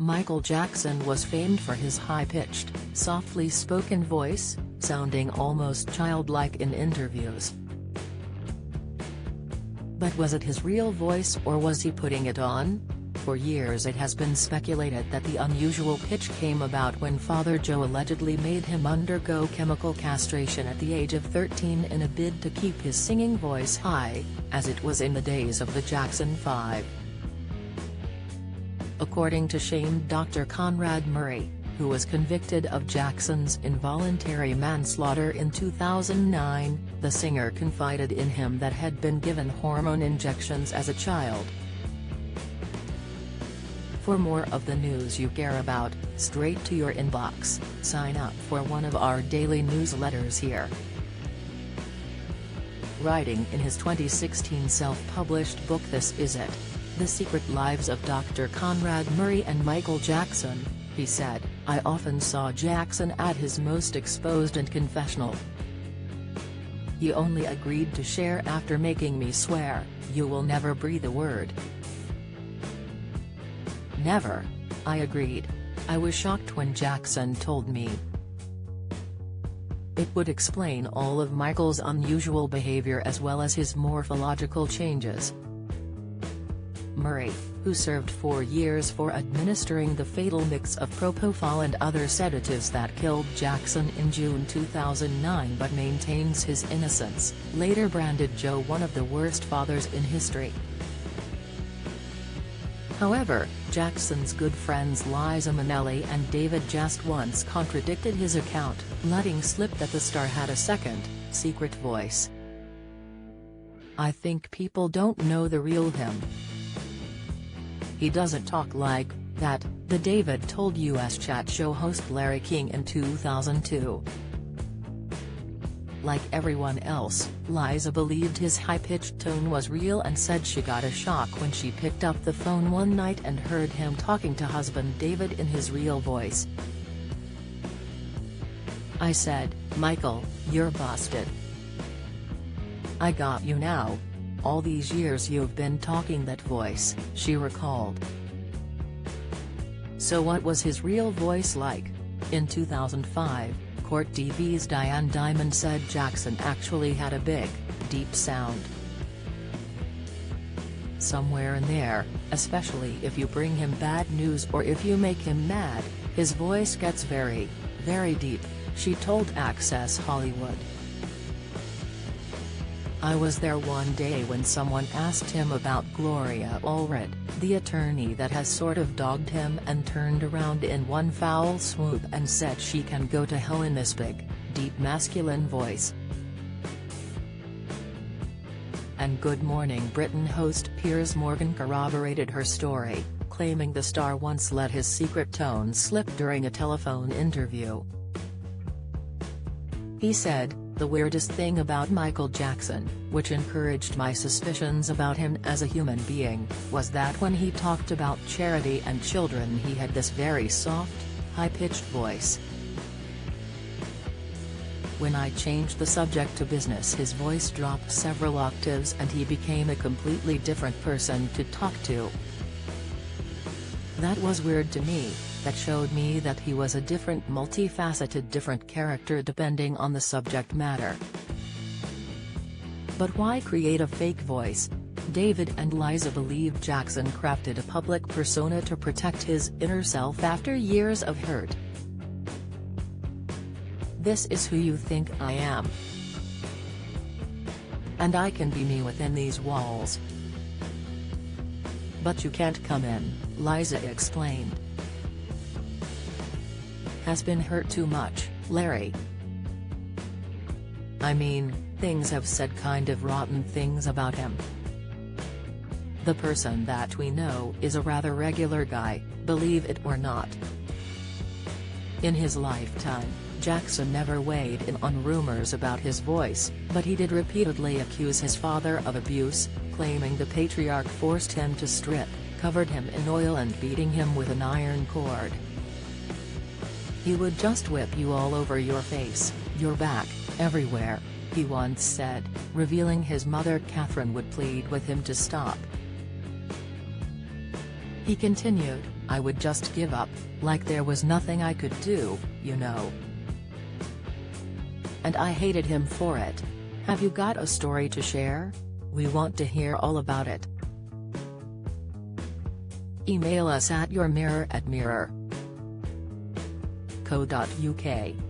Michael Jackson was famed for his high-pitched, softly spoken voice, sounding almost childlike in interviews. But was it his real voice or was he putting it on? For years it has been speculated that the unusual pitch came about when Father Joe allegedly made him undergo chemical castration at the age of 13 in a bid to keep his singing voice high, as it was in the days of the Jackson 5. According to shamed Dr. Conrad Murray, who was convicted of Jackson's involuntary manslaughter in 2009, the singer confided in him that had been given hormone injections as a child. For more of the news you care about, straight to your inbox, sign up for one of our daily newsletters here. Writing in his 2016 self-published book This Is It: The Secret Lives of Dr. Conrad Murray and Michael Jackson, he said, "I often saw Jackson at his most exposed and confessional. He only agreed to share after making me swear, 'You will never breathe a word.' Never." I agreed. I was shocked when Jackson told me. It would explain all of Michael's unusual behavior as well as his morphological changes. Murray, who served 4 years for administering the fatal mix of propofol and other sedatives that killed Jackson in June 2009 but maintains his innocence, later branded Joe one of the worst fathers in history. However, Jackson's good friends Liza Minnelli and David just once contradicted his account, letting slip that the star had a second, secret voice. "I think people don't know the real him. He doesn't talk like that," the David told US chat show host Larry King in 2002. Like everyone else, Liza believed his high-pitched tone was real and said she got a shock when she picked up the phone one night and heard him talking to husband David in his real voice. "I said, 'Michael, you're busted. I got you now. All these years you've been talking that voice,'" she recalled. So what was his real voice like? In 2005, Court TV's Diane Dimond said Jackson actually had a big, deep sound. "Somewhere in there, especially if you bring him bad news or if you make him mad, his voice gets very, very deep," she told Access Hollywood. "I was there one day when someone asked him about Gloria Allred, the attorney that has sort of dogged him, and turned around in one foul swoop and said she can go to hell in this big, deep masculine voice." And Good Morning Britain host Piers Morgan corroborated her story, claiming the star once let his secret tone slip during a telephone interview. He said, "The weirdest thing about Michael Jackson, which encouraged my suspicions about him as a human being, was that when he talked about charity and children he had this very soft, high-pitched voice. When I changed the subject to business his voice dropped several octaves and he became a completely different person to talk to. That was weird to me. That showed me that he was a different different character depending on the subject matter." But why create a fake voice? David and Liza believed Jackson crafted a public persona to protect his inner self after years of hurt. "This is who you think I am. And I can be me within these walls. But you can't come in," Liza explained. "Has been hurt too much, Larry. I mean, things have said kind of rotten things about him. The person that we know is a rather regular guy, believe it or not." In his lifetime, Jackson never weighed in on rumors about his voice, but he did repeatedly accuse his father of abuse, claiming the patriarch forced him to strip, covered him in oil and beating him with an iron cord. "He would just whip you all over your face, your back, everywhere," he once said, revealing his mother Catherine would plead with him to stop. He continued, I would just give up, like there was nothing I could do, you know. And I hated him for it. Have you got a story to share? We want to hear all about it. Email us at yourmirror@mirror.co.uk.